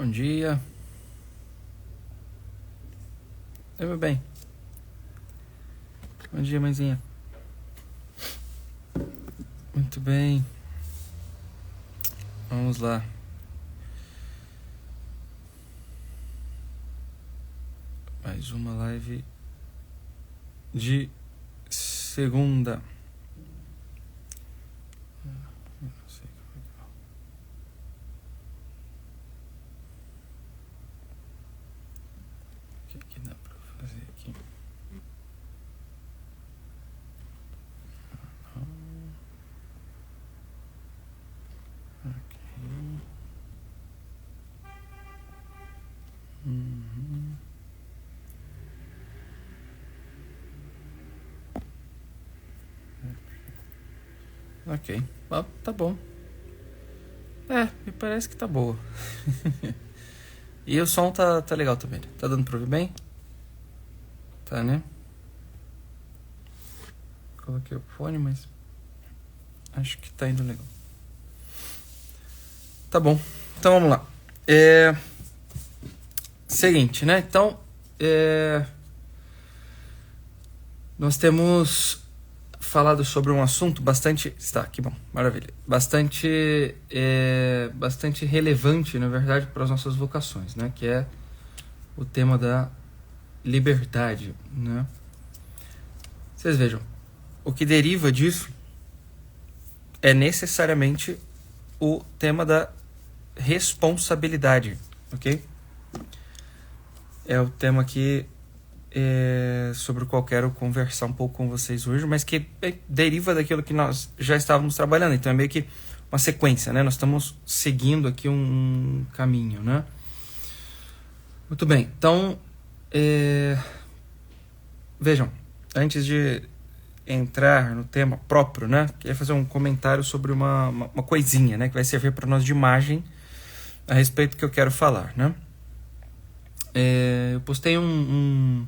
Bom dia. Oi, meu bem. Bom dia, mãezinha. Muito bem. Vamos lá. Mais uma live de segunda. Não sei como é que é. O que dá pra fazer aqui? Ok, tá bom. Me parece que tá boa. E o som tá legal também. Tá dando pra ouvir bem? Tá, né? Coloquei o fone, mas acho que tá indo legal. Tá bom, então vamos lá. Seguinte, né? Então, nós temos falado sobre um assunto bastante... que bom, maravilha. Bastante relevante, na verdade, para as nossas vocações, né? Que é o tema da liberdade, né? Vocês vejam, o que deriva disso é necessariamente o tema da responsabilidade, ok? É o tema que sobre o qual quero conversar um pouco com vocês hoje, mas que deriva daquilo que nós já estávamos trabalhando. Então é meio que uma sequência, né? Nós estamos seguindo aqui um caminho, né? Muito bem, então vejam, antes de entrar no tema próprio, né? Queria fazer um comentário sobre uma coisinha, né? Que vai servir para nós de imagem a respeito do que eu quero falar, né? Eu postei um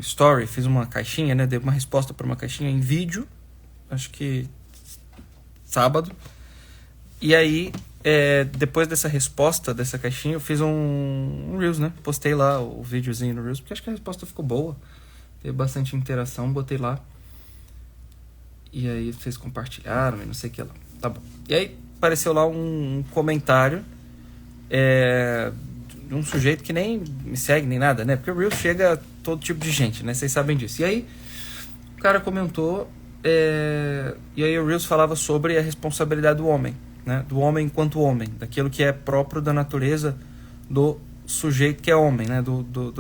story, fiz uma caixinha, né? Dei uma resposta para uma caixinha em vídeo, acho que sábado. E aí, depois dessa resposta, dessa caixinha, eu fiz um Reels, né? Postei lá o videozinho no Reels, porque acho que a resposta ficou boa. Teve bastante interação, botei lá. E aí vocês compartilharam e não sei o que lá. Tá bom. E aí apareceu lá um comentário de um sujeito que nem me segue nem nada, né? Porque o Reels chega a todo tipo de gente, né? Vocês sabem disso. E aí o cara comentou, e aí o Reels falava sobre a responsabilidade do homem, né? Do homem enquanto homem, daquilo que é próprio da natureza do sujeito que é homem, né?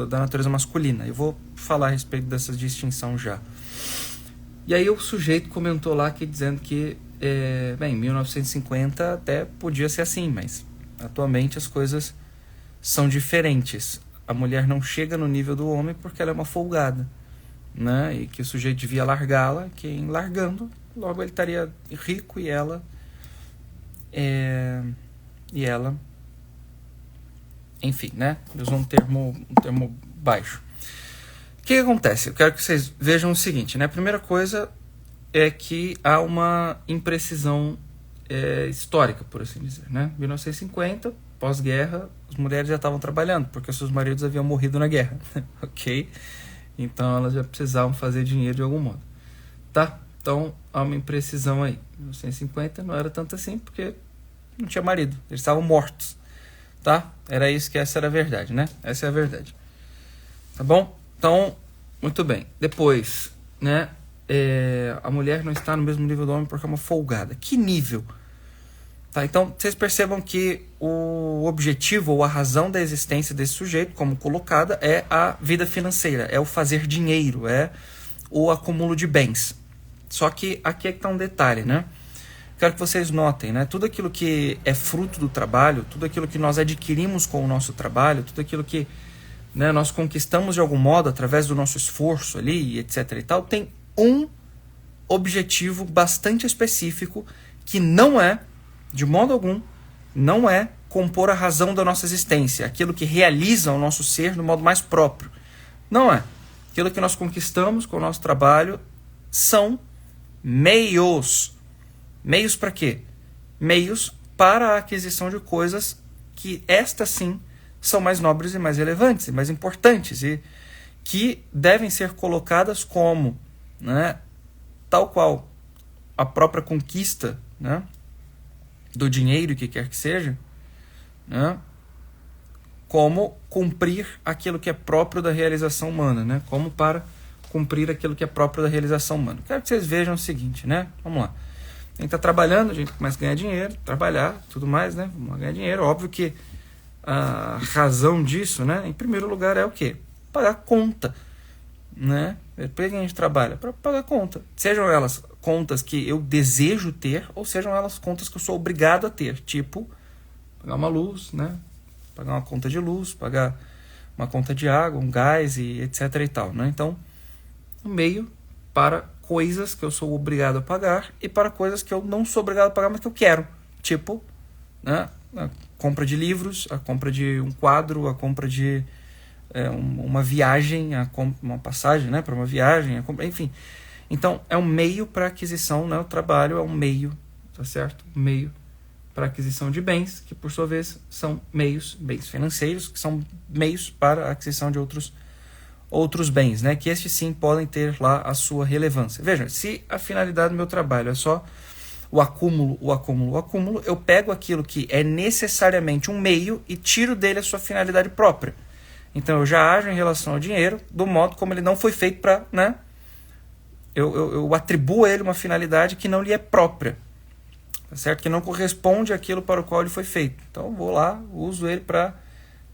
Da natureza masculina. Eu vou falar a respeito dessa distinção já. E aí o sujeito comentou lá dizendo que em 1950 até podia ser assim, mas atualmente as coisas são diferentes. A mulher não chega no nível do homem porque ela é uma folgada, né? E que o sujeito devia largá-la, que em largando, logo ele estaria rico e ela enfim, né? Usou um termo baixo. O que acontece? Eu quero que vocês vejam o seguinte, né? A primeira coisa é que há uma imprecisão histórica, por assim dizer, né? 1950, pós-guerra, as mulheres já estavam trabalhando, porque seus maridos haviam morrido na guerra, ok? Então elas já precisavam fazer dinheiro de algum modo, tá? Então há uma imprecisão aí. 1950 não era tanto assim, porque não tinha marido, eles estavam mortos, tá? Era isso, que essa era a verdade, né? Essa é a verdade, tá bom? Então, muito bem. Depois, né? A mulher não está no mesmo nível do homem porque é uma folgada. Que nível? Tá, então, vocês percebam que o objetivo ou a razão da existência desse sujeito, como colocada, é a vida financeira, é o fazer dinheiro, é o acúmulo de bens. Só que aqui é que está um detalhe, né? Quero que vocês notem, né? Tudo aquilo que é fruto do trabalho, tudo aquilo que nós adquirimos com o nosso trabalho, tudo aquilo que, né, nós conquistamos de algum modo através do nosso esforço ali, etc. e tal, tem um objetivo bastante específico que não é, de modo algum, não é compor a razão da nossa existência, aquilo que realiza o nosso ser no modo mais próprio. Não é. Aquilo que nós conquistamos com o nosso trabalho são meios. Meios para quê? Meios para a aquisição de coisas que estas sim são mais nobres e mais relevantes e mais importantes e que devem ser colocadas como, né, tal qual a própria conquista, né, do dinheiro, que quer que seja, né, como cumprir aquilo que é próprio da realização humana, né, como para cumprir aquilo que é próprio da realização humana. Quero que vocês vejam o seguinte, né, vamos lá. A gente está trabalhando, a gente começa a ganhar dinheiro, trabalhar, tudo mais, né, vamos ganhar dinheiro. Óbvio que a razão disso, né, em primeiro lugar é o quê? Pagar conta, né? Por que a gente trabalha? Para pagar conta. Sejam elas contas que eu desejo ter, ou sejam elas contas que eu sou obrigado a ter. Tipo, pagar uma luz, né? Pagar uma conta de luz, pagar uma conta de água, um gás e etc e tal, né? Então, um meio para coisas que eu sou obrigado a pagar e para coisas que eu não sou obrigado a pagar, mas que eu quero. Tipo, né? A compra de livros, a compra de um quadro, a compra de uma viagem, uma passagem, né, para uma viagem, enfim. Então, é um meio para aquisição, né, o trabalho é um meio, tá certo? Um meio para aquisição de bens, que por sua vez são bens financeiros, que são meios para a aquisição de outros bens, né, que estes sim podem ter lá a sua relevância. Veja, se a finalidade do meu trabalho é só o acúmulo, eu pego aquilo que é necessariamente um meio e tiro dele a sua finalidade própria. Então eu já ajo em relação ao dinheiro do modo como ele não foi feito para, né? Eu atribuo a ele uma finalidade que não lhe é própria, tá certo? Que não corresponde àquilo para o qual ele foi feito. Então eu vou lá, uso ele para,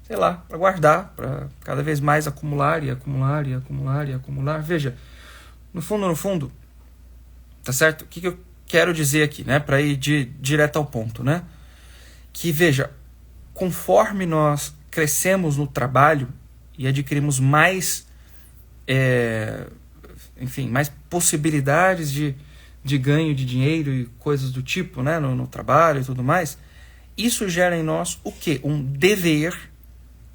sei lá, para guardar, para cada vez mais acumular e acumular e acumular e acumular. Veja, no fundo, tá certo? O que eu quero dizer aqui, né? Para ir direto ao ponto, né? Que veja, conforme nós crescemos no trabalho e adquirimos mais, mais possibilidades de ganho de dinheiro e coisas do tipo, né, no trabalho e tudo mais, isso gera em nós o quê? Um dever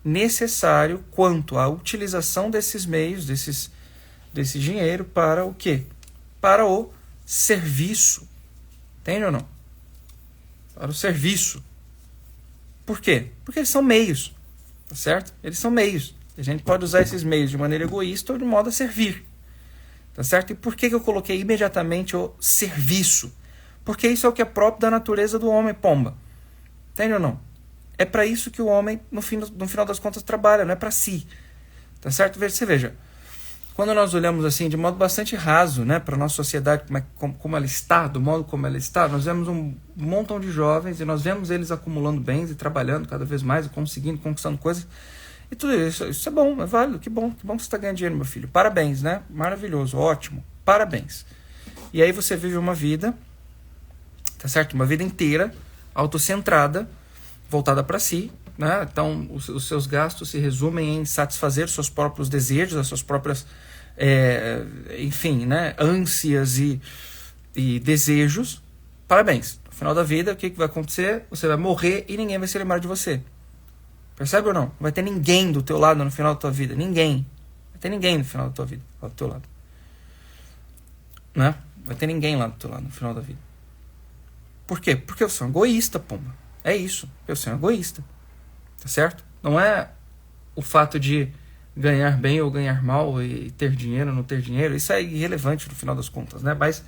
necessário quanto à utilização desses meios, desse dinheiro para o quê? Para o serviço. Entende ou não? Para o serviço. Por quê? Porque eles são meios. Tá certo? Eles são meios. A gente pode usar esses meios de maneira egoísta ou de modo a servir. Tá certo? E por que eu coloquei imediatamente o serviço? Porque isso é o que é próprio da natureza do homem, pomba. Entende ou não? É para isso que o homem, no final das contas, trabalha, não é para si. Tá certo? Você veja, quando nós olhamos assim, de modo bastante raso, né, para a nossa sociedade, como ela está, do modo como ela está, nós vemos um montão de jovens e nós vemos eles acumulando bens e trabalhando cada vez mais e conquistando coisas. E tudo isso é bom, é válido, que bom que você está ganhando dinheiro, meu filho. Parabéns, né? Maravilhoso, ótimo, parabéns. E aí você vive uma vida, tá certo? Uma vida inteira, autocentrada, voltada para si, né? Então, os seus gastos se resumem em satisfazer os seus próprios desejos, as suas próprias, né? Ânsias e desejos. Parabéns. No final da vida, o que vai acontecer? Você vai morrer e ninguém vai se lembrar de você. Percebe ou não? Não vai ter ninguém do teu lado no final da tua vida. Ninguém. Não vai ter ninguém no final da tua vida, lá do teu lado. Né? Vai ter ninguém lá do teu lado no final da vida. Por quê? Porque eu sou um egoísta, pomba. É isso. Eu sou um egoísta. Tá certo? Não é o fato de ganhar bem ou ganhar mal e ter dinheiro ou não ter dinheiro. Isso é irrelevante no final das contas, né? Mas,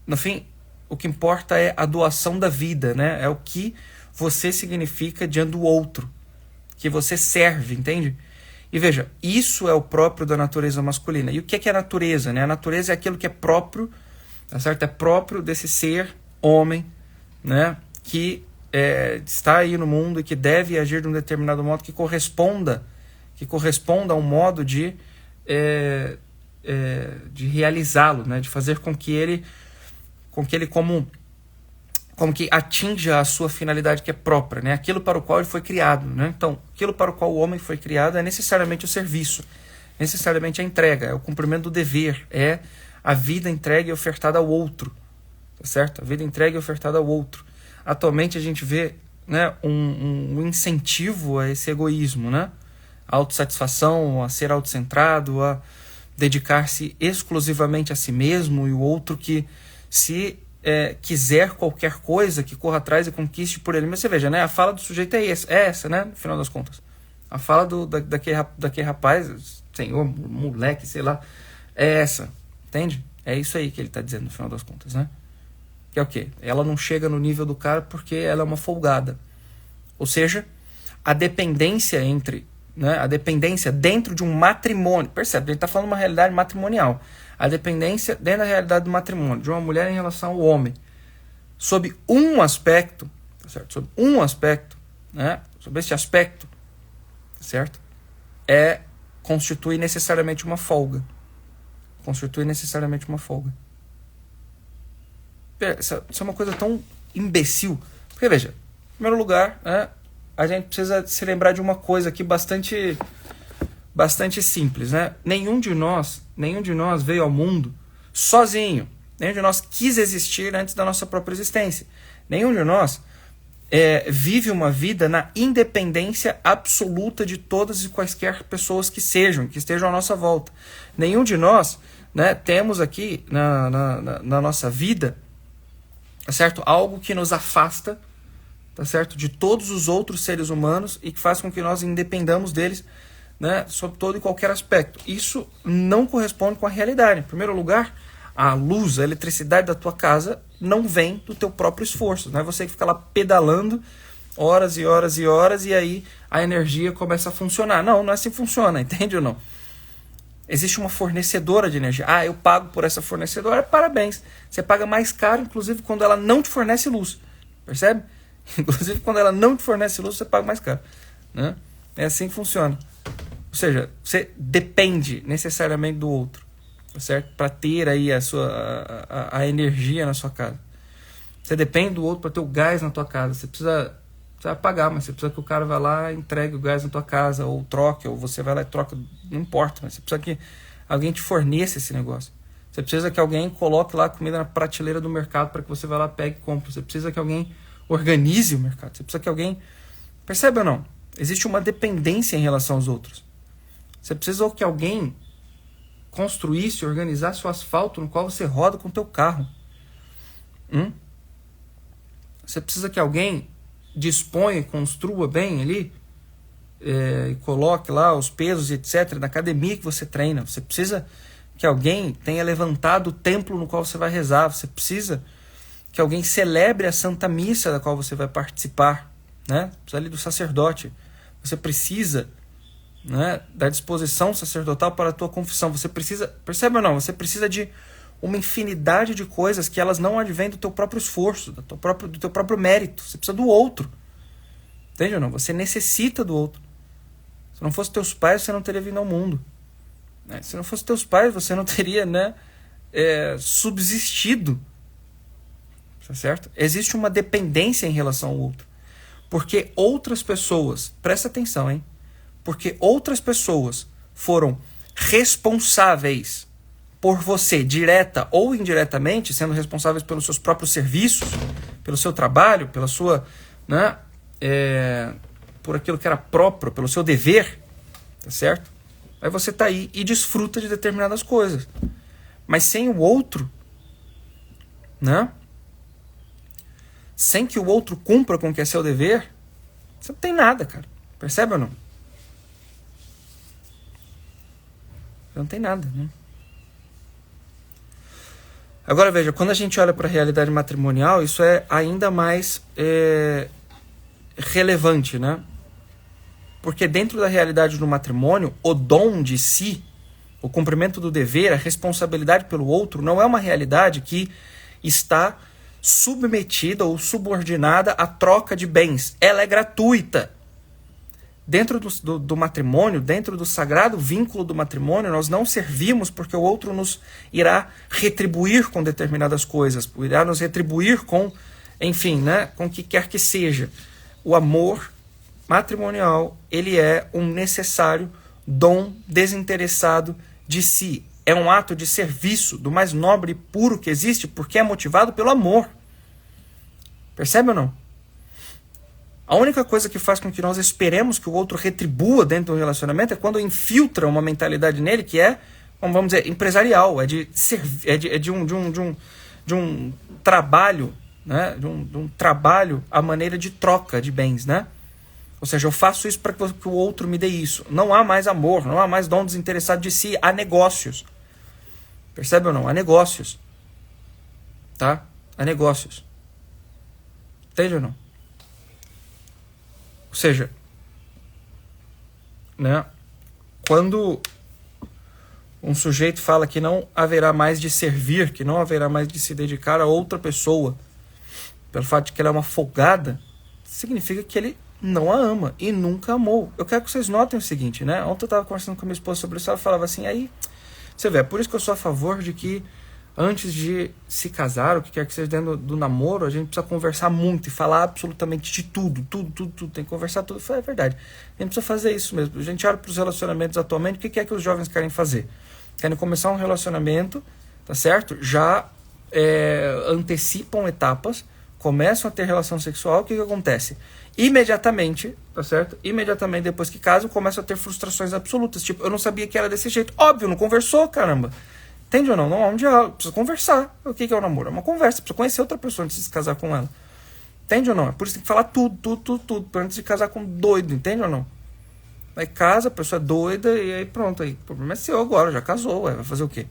no fim, o que importa é a doação da vida, né? É o que você significa diante do outro. Que você serve, entende? E veja, isso é o próprio da natureza masculina. E o que é a natureza, né? A natureza é aquilo que é próprio, tá certo? É próprio desse ser homem, né? Que está aí no mundo e que deve agir de um determinado modo que corresponda a um modo de realizá-lo, né? De fazer com que ele como que atinja a sua finalidade que é própria, né? Aquilo para o qual ele foi criado, né? Então, aquilo para o qual o homem foi criado é necessariamente o serviço, necessariamente a entrega, é o cumprimento do dever, é a vida entregue e ofertada ao outro, tá certo? A vida entregue e ofertada ao outro. Atualmente a gente vê, né, um incentivo a esse egoísmo, né? A autossatisfação, a ser autocentrado, a dedicar-se exclusivamente a si mesmo e o outro que se quiser qualquer coisa, que corra atrás e conquiste por ele. Mas você veja, né? A fala do sujeito é essa, né? No final das contas. A fala daquele rapaz, senhor, moleque, sei lá, é essa. Entende? É isso aí que ele está dizendo no final das contas, né? Que é o quê? Ela não chega no nível do cara porque ela é uma folgada. Ou seja, a dependência a dependência dentro de um matrimônio. Percebe? Ele está falando de uma realidade matrimonial. A dependência dentro da realidade do matrimônio, de uma mulher em relação ao homem, sob um aspecto, tá certo? Sob um aspecto, né? Sob esse aspecto, tá certo? Constitui necessariamente uma folga. Constitui necessariamente uma folga. Isso é uma coisa tão imbecil. Porque, veja, em primeiro lugar, né, a gente precisa se lembrar de uma coisa aqui bastante simples, né? Nenhum de nós veio ao mundo sozinho. Nenhum de nós quis existir antes da nossa própria existência. Nenhum de nós vive uma vida na independência absoluta de todas e quaisquer pessoas que estejam à nossa volta. Nenhum de nós, né, temos aqui na nossa vida, tá certo? Algo que nos afasta, tá certo? De todos os outros seres humanos e que faz com que nós independamos deles, né, sob todo e qualquer aspecto. Isso não corresponde com a realidade. Em primeiro lugar, a luz, a eletricidade da tua casa não vem do teu próprio esforço. Não é você que fica lá pedalando horas e horas e horas e aí a energia começa a funcionar. Não é assim que funciona, entende ou não? Existe uma fornecedora de energia. Eu pago por essa fornecedora, parabéns. Você paga mais caro, inclusive, quando ela não te fornece luz. Percebe? Inclusive, quando ela não te fornece luz, você paga mais caro, né? É assim que funciona. Ou seja, você depende necessariamente do outro, tá certo? Para ter aí a energia na sua casa. Você depende do outro para ter o gás na tua casa. Você vai pagar, mas você precisa que o cara vá lá e entregue o gás na tua casa, ou troque, ou você vai lá e troca, não importa, mas você precisa que alguém te forneça esse negócio. Você precisa que alguém coloque lá a comida na prateleira do mercado para que você vá lá, pegue e compre. Você precisa que alguém organize o mercado. Você precisa que alguém... Percebe ou não? Existe uma dependência em relação aos outros. Você precisa que alguém construísse, organizasse o asfalto no qual você roda com o teu carro. Você precisa que alguém disponha e construa bem ali, e coloque lá os pesos, etc., na academia que você treina. Você precisa que alguém tenha levantado o templo no qual você vai rezar. Você precisa que alguém celebre a Santa Missa da qual você vai participar, né? Precisa ali do sacerdote. Você precisa, né, da disposição sacerdotal para a tua confissão. Você precisa, percebe ou não? Você precisa de uma infinidade de coisas que elas não advêm do teu próprio esforço, do teu próprio mérito. Você precisa do outro. Entende ou não? Você necessita do outro. Se não fosse teus pais, você não teria vindo ao mundo. Se não fosse teus pais, você não teria, né, subsistido. Tá certo? Existe uma dependência em relação ao outro. Porque outras pessoas, presta atenção, hein? Porque outras pessoas foram responsáveis por você, direta ou indiretamente, sendo responsáveis pelos seus próprios serviços, pelo seu trabalho, pela sua, né, por aquilo que era próprio, pelo seu dever, tá certo? Aí você tá aí e desfruta de determinadas coisas. Mas sem o outro, né? Sem que o outro cumpra com o que é seu dever, você não tem nada, cara. Percebe ou não? Você não tem nada, né? Agora veja, quando a gente olha para a realidade matrimonial, isso é ainda mais relevante, né? Porque dentro da realidade do matrimônio, o dom de si, o cumprimento do dever, a responsabilidade pelo outro, não é uma realidade que está submetida ou subordinada à troca de bens. Ela é gratuita. Dentro do matrimônio, dentro do sagrado vínculo do matrimônio, nós não servimos porque o outro nos irá retribuir com determinadas coisas, irá nos retribuir com, enfim, né, com o que quer que seja. O amor matrimonial, ele é um necessário dom desinteressado de si. É um ato de serviço do mais nobre e puro que existe, porque é motivado pelo amor. Percebe ou não? A única coisa que faz com que nós esperemos que o outro retribua dentro do relacionamento é quando infiltra uma mentalidade nele que é, vamos dizer, empresarial, de um trabalho, né? De um trabalho à maneira de troca de bens, né? Ou seja, eu faço isso para que o outro me dê isso. Não há mais amor, não há mais dom desinteressado de si, há negócios. Percebe ou não? Há negócios. Tá? Há negócios. Entende ou não? Ou seja, né? Quando um sujeito fala que não haverá mais de servir, que não haverá mais de se dedicar a outra pessoa, pelo fato de que ela é uma folgada, significa que ele não a ama e nunca amou. Eu quero que vocês notem o seguinte, né? Ontem eu estava conversando com a minha esposa sobre isso, ela falava assim, aí, você vê, é por isso que eu sou a favor de que antes de se casar, o que quer que seja dentro do namoro, a gente precisa conversar muito e falar absolutamente de tudo, tem que conversar tudo. É verdade, a gente precisa fazer isso mesmo. A gente olha para os relacionamentos atualmente, o que é que os jovens querem fazer? Querem começar um relacionamento, tá certo? Já antecipam etapas, começam a ter relação sexual, o que acontece? Imediatamente, tá certo? Imediatamente depois que casam, começam a ter frustrações absolutas. Tipo, eu não sabia que era desse jeito. Óbvio, não conversou, caramba. Entende ou não? Não há um diálogo. Precisa conversar. O que é o namoro? É uma conversa. Precisa conhecer outra pessoa antes de se casar com ela. Entende ou não? É por isso que tem que falar tudo. Antes de casar com um doido. Entende ou não? Aí casa, a pessoa é doida e aí pronto. Aí, o problema é seu agora. Já casou. Vai fazer o quê?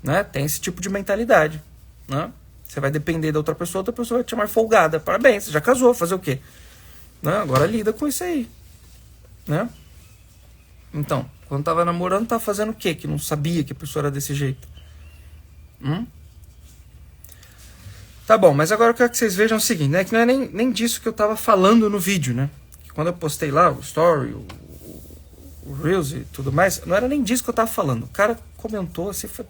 Né? Tem esse tipo de mentalidade. Né? Você vai depender da outra pessoa vai te chamar folgada. Parabéns, você já casou. Fazer o quê? Né? Agora lida com isso aí. Né? Então, quando tava namorando, tava fazendo o quê? Que não sabia que a pessoa era desse jeito. Tá bom, mas agora eu quero que vocês vejam o seguinte, né? Que não é nem disso que eu tava falando no vídeo, né? Que quando eu postei lá o story, o Reels e tudo mais, não era nem disso que eu tava falando. O cara comentou assim, foi...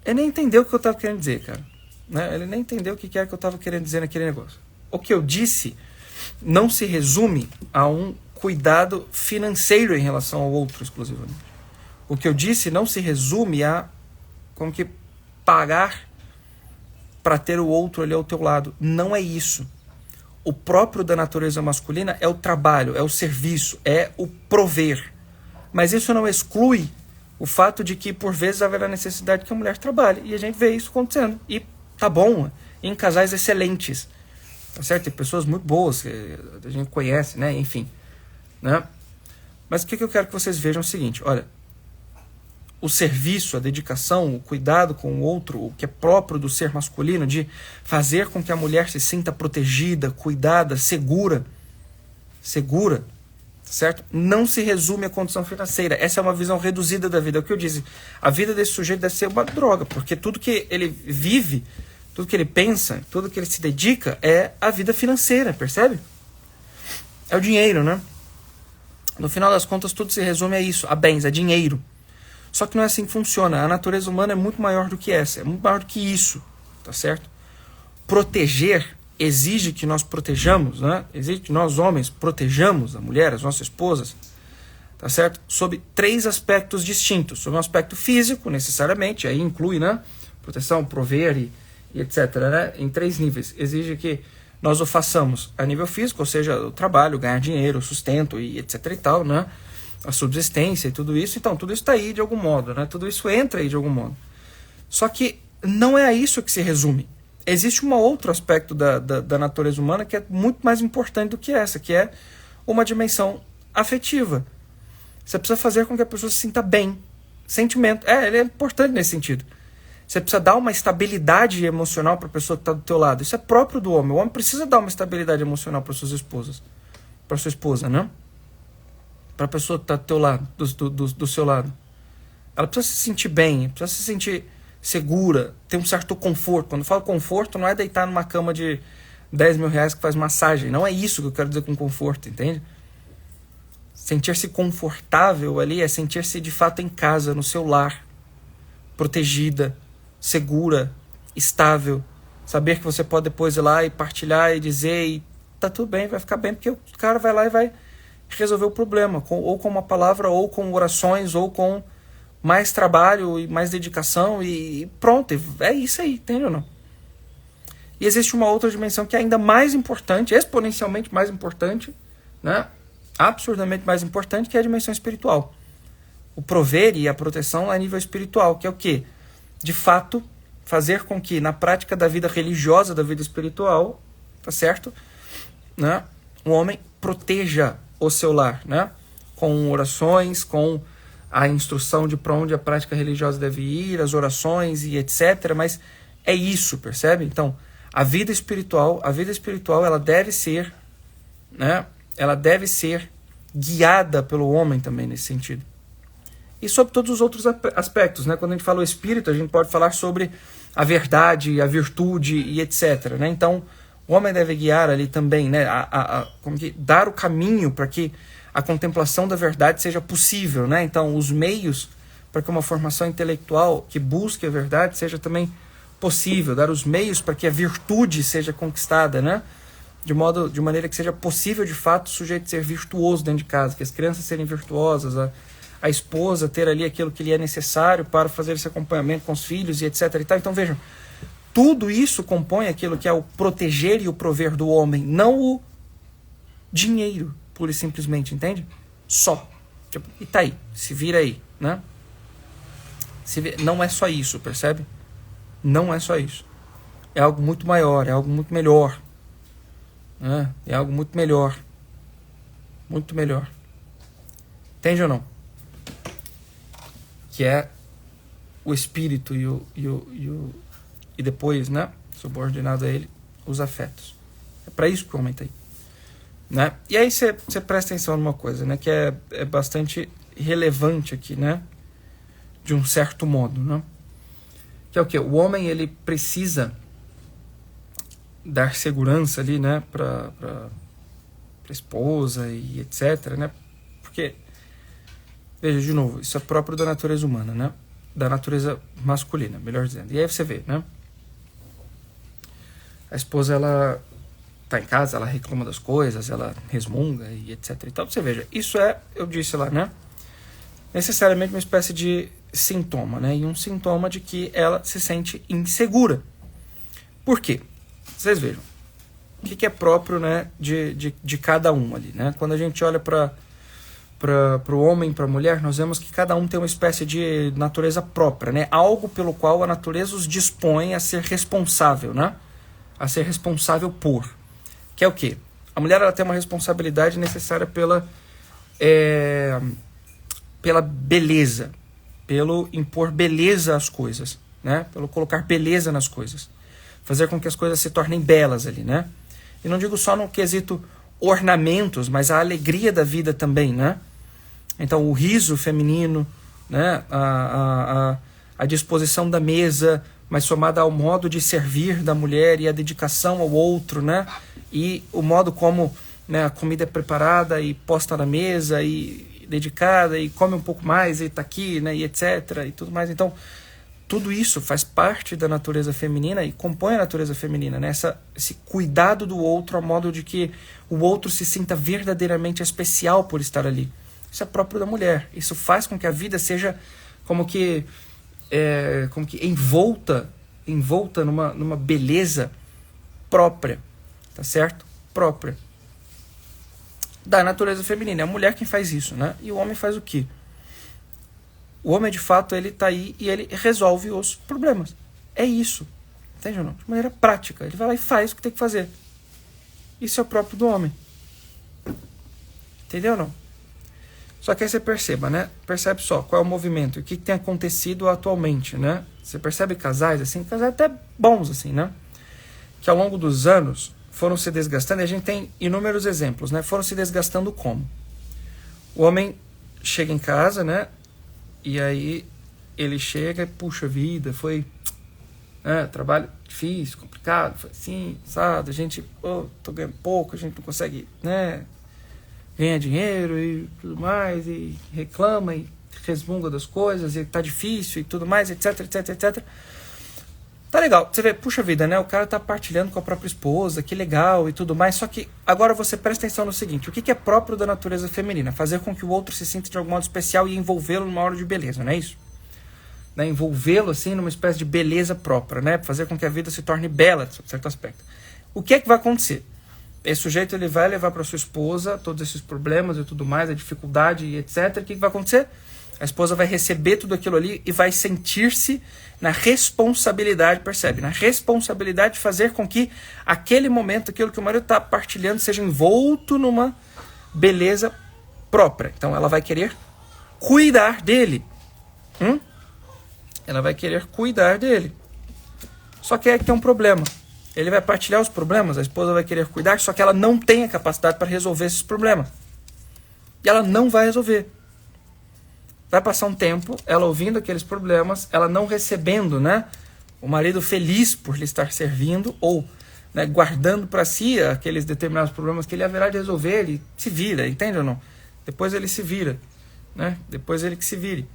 Ele nem entendeu o que eu tava querendo dizer, cara. Né? Ele nem entendeu o que era que eu tava querendo dizer naquele negócio. O que eu disse não se resume a um cuidado financeiro em relação ao outro exclusivamente. O que eu disse não se resume a como que pagar para ter o outro ali ao teu lado. Não é isso. O próprio da natureza masculina é o trabalho, é o serviço, é o prover. Mas isso não exclui o fato de que por vezes haverá necessidade que a mulher trabalhe. E a gente vê isso acontecendo. E tá bom, em casais excelentes. Tá certo? Tem pessoas muito boas que a gente conhece, né? Enfim. Né? Mas o que eu quero que vocês vejam é o seguinte, olha, o serviço, a dedicação, o cuidado com o outro, o que é próprio do ser masculino, de fazer com que a mulher se sinta protegida, cuidada, segura, certo? Não se resume à condição financeira. Essa é uma visão reduzida da vida. É o que eu disse, a vida desse sujeito deve ser uma droga, porque tudo que ele vive, tudo que ele pensa, tudo que ele se dedica é a vida financeira, percebe? É o dinheiro, né? No final das contas, tudo se resume a isso, a bens, a dinheiro. Só que não é assim que funciona. A natureza humana é muito maior do que essa, é muito maior do que isso, tá certo? Proteger exige que nós protejamos, né? Exige que nós, homens, protejamos a mulher, as nossas esposas, tá certo? Sob 3 aspectos distintos. Sob um aspecto físico, necessariamente, aí inclui, né? Proteção, prover e etc, né? Em 3 níveis. Exige que nós o façamos a nível físico, ou seja, o trabalho, ganhar dinheiro, sustento e etc e tal, né? A subsistência e tudo isso. Então, tudo isso está aí de algum modo, né? Tudo isso entra aí de algum modo. Só que não é a isso que se resume. Existe um outro aspecto da natureza humana que é muito mais importante do que essa, que é uma dimensão afetiva. Você precisa fazer com que a pessoa se sinta bem. Sentimento. Ele é importante nesse sentido. Você precisa dar uma estabilidade emocional para a pessoa que está do teu lado. Isso é próprio do homem. O homem precisa dar uma estabilidade emocional para suas esposas. Para sua esposa, né? Para a pessoa que está do teu lado, do seu lado. Ela precisa se sentir bem, precisa se sentir segura, ter um certo conforto. Quando eu falo conforto, não é deitar numa cama de 10 mil reais que faz massagem. Não é isso que eu quero dizer com conforto, entende? Sentir-se confortável ali é sentir-se de fato em casa, no seu lar, protegida, segura, estável, saber que você pode depois ir lá e partilhar e dizer e tá tudo bem, vai ficar bem, porque o cara vai lá e vai resolver o problema, ou com uma palavra, ou com orações, ou com mais trabalho e mais dedicação e pronto, é isso aí, entende ou não? E existe uma outra dimensão que é ainda mais importante, exponencialmente mais importante, né? Absurdamente mais importante, que é a dimensão espiritual. O prover e a proteção a nível espiritual, que é o quê? De fato, fazer com que na prática da vida religiosa, da vida espiritual, tá certo? Né? O homem proteja o seu lar, né? Com orações, com a instrução de para onde a prática religiosa deve ir, as orações e etc. Mas é isso, percebe? Então, a vida espiritual, ela deve ser, né? Ela deve ser guiada pelo homem também nesse sentido. E sobre todos os outros aspectos, né? Quando a gente fala o espírito, a gente pode falar sobre a verdade, a virtude e etc. Né? Então, o homem deve guiar ali também, né? Como que, dar o caminho para que a contemplação da verdade seja possível, né? Então, os meios para que uma formação intelectual que busque a verdade seja também possível, dar os meios para que a virtude seja conquistada, né? De maneira que seja possível, de fato, o sujeito ser virtuoso dentro de casa, que as crianças serem virtuosas, a esposa ter ali aquilo que lhe é necessário para fazer esse acompanhamento com os filhos e etc. E tal. Então, vejam, tudo isso compõe aquilo que é o proteger e o prover do homem, não o dinheiro, pura e simplesmente, entende? Só. Tipo, e tá aí, se vira aí, né? Não é só isso, percebe? Não é só isso. É algo muito maior, é algo muito melhor. Né? É algo muito melhor. Muito melhor. Entende ou não? Que é o espírito e depois, né, subordinado a ele, os afetos. É para isso que o homem está aí. Né? E aí você presta atenção numa coisa, né, que é bastante relevante aqui, né, de um certo modo, né? Que é o quê? O homem, ele precisa dar segurança ali, né, para esposa e etc, né? Porque, veja, de novo, isso é próprio da natureza humana, né? Da natureza masculina, melhor dizendo. E aí você vê, né? A esposa, ela tá em casa, ela reclama das coisas, ela resmunga e etc e tal. Você veja, isso é, eu disse lá, né? Necessariamente uma espécie de sintoma, né? E um sintoma de que ela se sente insegura. Por quê? Vocês vejam. O que é próprio, né, de cada um ali, né? Quando a gente olha para o homem e para a mulher, nós vemos que cada um tem uma espécie de natureza própria, né? Algo pelo qual a natureza os dispõe a ser responsável, né? A ser responsável por. Que é o quê? A mulher, ela tem uma responsabilidade necessária pela beleza, pelo impor beleza às coisas, né? Pelo colocar beleza nas coisas. Fazer com que as coisas se tornem belas ali, né? E não digo só no quesito ornamentos, mas a alegria da vida também, né? Então, o riso feminino, né? A disposição da mesa, mas somada ao modo de servir da mulher e a dedicação ao outro, né? E o modo como, né, a comida é preparada e posta na mesa e dedicada e come um pouco mais e tá aqui, né? E etc. e tudo mais. Então, tudo isso faz parte da natureza feminina e compõe a natureza feminina, né? Esse cuidado do outro, a modo de que o outro se sinta verdadeiramente especial por estar ali. Isso é próprio da mulher. Isso faz com que a vida seja como que envolta numa beleza própria, tá certo? Própria da natureza feminina. É a mulher quem faz isso, né? E o homem faz o quê? O homem, de fato, ele está aí e ele resolve os problemas. É isso. Entende ou não? De maneira prática. Ele vai lá e faz o que tem que fazer. Isso é o próprio do homem. Entendeu ou não? Só que aí você perceba, né? Percebe só qual é o movimento. O que tem acontecido atualmente, né? Você percebe casais, assim, casais até bons, assim, né? Que ao longo dos anos foram se desgastando. E a gente tem inúmeros exemplos, né? Foram se desgastando como? O homem chega em casa, né? E aí ele chega e, puxa vida, foi trabalho difícil, complicado, foi assim, sabe? A gente, tô ganhando pouco, a gente não consegue, né, ganhar dinheiro e tudo mais, e reclama e resmunga das coisas, e tá difícil e tudo mais, etc, etc, etc. Tá legal, você vê, puxa vida, né? O cara tá partilhando com a própria esposa, que legal e tudo mais, só que agora você presta atenção no seguinte, o que é próprio da natureza feminina? Fazer com que o outro se sinta de algum modo especial e envolvê-lo numa hora de beleza, não é isso? Né? Envolvê-lo assim numa espécie de beleza própria, né? Fazer com que a vida se torne bela, de certo aspecto. O que é que vai acontecer? Esse sujeito, ele vai levar para sua esposa todos esses problemas e tudo mais, a dificuldade e etc. O que vai acontecer? A esposa vai receber tudo aquilo ali e vai sentir-se na responsabilidade, percebe? Na responsabilidade de fazer com que aquele momento, aquilo que o marido está partilhando, seja envolto numa beleza própria. Então ela vai querer cuidar dele. Ela vai querer cuidar dele. Só que é que tem um problema. Ele vai partilhar os problemas, a esposa vai querer cuidar, só que ela não tem a capacidade para resolver esses problemas. E ela não vai resolver. Vai passar um tempo, ela ouvindo aqueles problemas, ela não recebendo, né, o marido feliz por lhe estar servindo, ou, né, guardando para si aqueles determinados problemas que ele haverá de resolver, ele se vira, entende ou não? Depois ele se vira, né? Depois ele que se vire.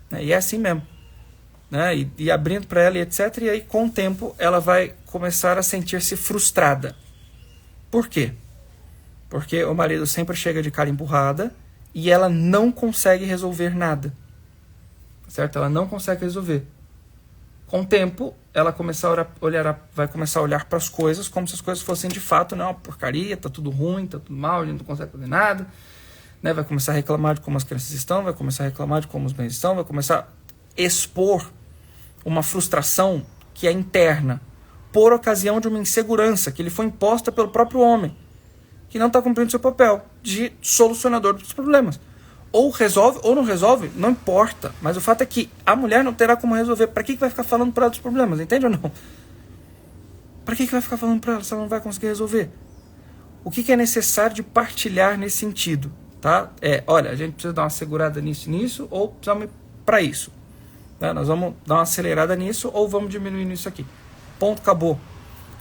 Né? E é assim mesmo. Né? E abrindo para ela e etc. E aí, com o tempo, ela vai começar a sentir-se frustrada. Por quê? Porque o marido sempre chega de cara empurrada e ela não consegue resolver nada. Certo? Ela não consegue resolver. Com o tempo, ela vai começar a olhar para as coisas como se as coisas fossem de fato, não, uma porcaria, tá tudo ruim, tá tudo mal, a gente não consegue fazer nada. Né? Vai começar a reclamar de como as crianças estão, vai começar a reclamar de como os bens estão, vai começar a expor uma frustração que é interna, por ocasião de uma insegurança que lhe foi imposta pelo próprio homem, que não está cumprindo seu papel de solucionador dos problemas. Ou resolve ou não resolve, não importa. Mas o fato é que a mulher não terá como resolver. Para que vai ficar falando para ela dos problemas? Entende ou não? Para que vai ficar falando para ela se ela não vai conseguir resolver? O que é necessário de partilhar nesse sentido? Tá? Olha, a gente precisa dar uma segurada nisso, ou precisamos ir para isso. Nós vamos dar uma acelerada nisso ou vamos diminuir nisso aqui. Ponto, acabou.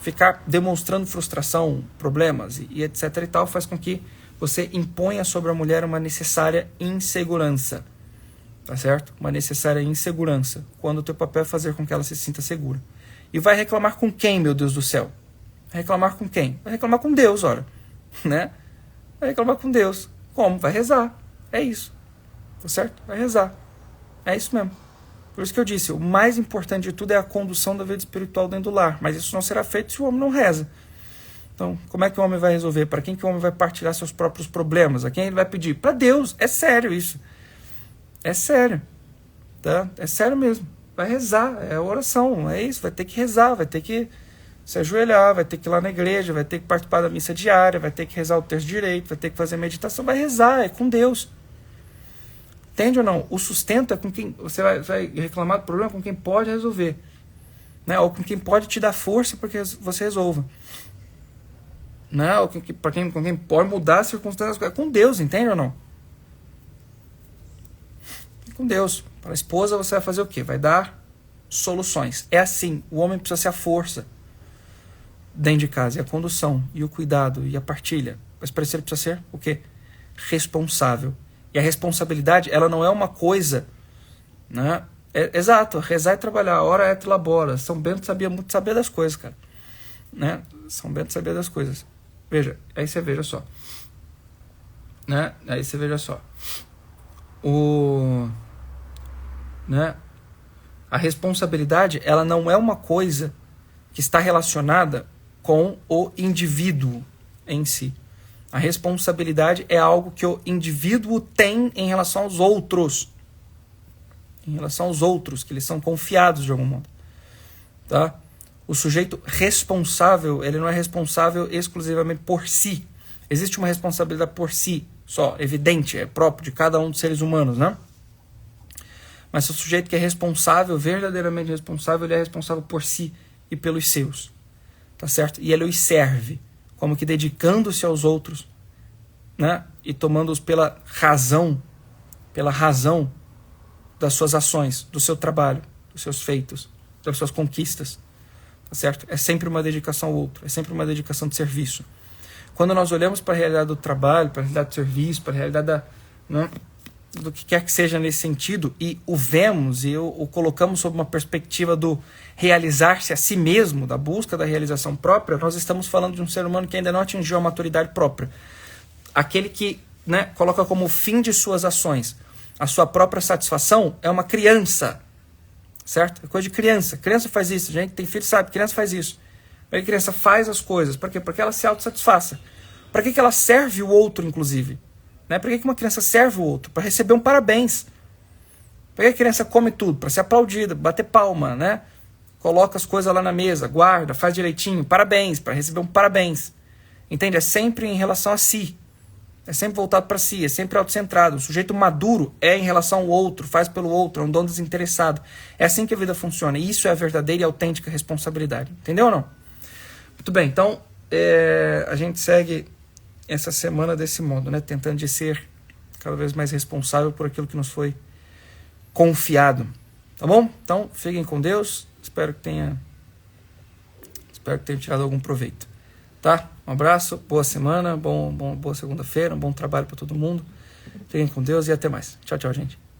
Ficar demonstrando frustração, problemas e etc. e tal faz com que você imponha sobre a mulher uma necessária insegurança. Tá certo? Uma necessária insegurança. Quando o teu papel é fazer com que ela se sinta segura. E vai reclamar com quem, meu Deus do céu? Vai reclamar com quem? Vai reclamar com Deus, ora. Né? Vai reclamar com Deus. Como? Vai rezar. É isso. Tá certo? Vai rezar. É isso mesmo. Por isso que eu disse, o mais importante de tudo é a condução da vida espiritual dentro do lar. Mas isso não será feito se o homem não reza. Então, como é que o homem vai resolver? Para quem que o homem vai partilhar seus próprios problemas? A quem ele vai pedir? Para Deus. É sério isso. É sério. Tá? É sério mesmo. Vai rezar. É oração. É isso. Vai ter que rezar. Vai ter que se ajoelhar. Vai ter que ir lá na igreja. Vai ter que participar da missa diária. Vai ter que rezar o terço direito. Vai ter que fazer meditação. Vai rezar. É com Deus. Entende ou não? O sustento é com quem você vai reclamar do problema, com quem pode resolver, né? Ou com quem pode te dar força para que você resolva, né? Ou com quem pode mudar as circunstâncias. É com Deus, entende ou não? É com Deus. Para a esposa você vai fazer o quê? Vai dar soluções. É assim, o homem precisa ser a força dentro de casa, e a condução, e o cuidado, e a partilha. Mas para isso ele precisa ser o quê? Responsável. E a responsabilidade, ela não é uma coisa, né? Exato, rezar e trabalhar, ora et labora. São Bento sabia muito saber das coisas, cara. Né? São Bento sabia das coisas. Veja, aí você veja só. Né? Aí você veja só. Né? A responsabilidade, ela não é uma coisa que está relacionada com o indivíduo em si. A responsabilidade é algo que o indivíduo tem em relação aos outros. Em relação aos outros, que eles são confiados de algum modo. Tá? O sujeito responsável, ele não é responsável exclusivamente por si. Existe uma responsabilidade por si, só, evidente, é próprio de cada um dos seres humanos, né? Mas o sujeito que é responsável, verdadeiramente responsável, ele é responsável por si e pelos seus. Tá certo? E ele os serve. Como que dedicando-se aos outros, né? E tomando-os pela razão das suas ações, do seu trabalho, dos seus feitos, das suas conquistas, tá certo? É sempre uma dedicação ao outro, é sempre uma dedicação de serviço. Quando nós olhamos para a realidade do trabalho, para a realidade do serviço, para a realidade do que quer que seja nesse sentido, e o vemos e o colocamos sob uma perspectiva do realizar-se a si mesmo, da busca da realização própria, nós estamos falando de um ser humano que ainda não atingiu a maturidade própria. Aquele que, né, coloca como fim de suas ações a sua própria satisfação é uma criança, certo? É coisa de criança. Criança faz isso, gente que tem filho sabe, criança faz isso. A criança faz as coisas, para quê? Para que ela se autossatisfaça. Para que ela serve o outro, inclusive? Né? Por que uma criança serve o outro? Para receber um parabéns. Por que a criança come tudo? Para ser aplaudida, bater palma, né? Coloca as coisas lá na mesa, guarda, faz direitinho, parabéns, para receber um parabéns. Entende? É sempre em relação a si. É sempre voltado para si, é sempre autocentrado. O sujeito maduro é em relação ao outro, faz pelo outro, é um dono desinteressado. É assim que a vida funciona. E isso é a verdadeira e autêntica responsabilidade. Entendeu ou não? Muito bem, então a gente segue essa semana desse modo, né? Tentando de ser cada vez mais responsável por aquilo que nos foi confiado. Tá bom? Então, fiquem com Deus. Espero que tenha tirado algum proveito. Tá? Um abraço, boa semana, boa segunda-feira, um bom trabalho para todo mundo. Fiquem com Deus e até mais. Tchau, tchau, gente.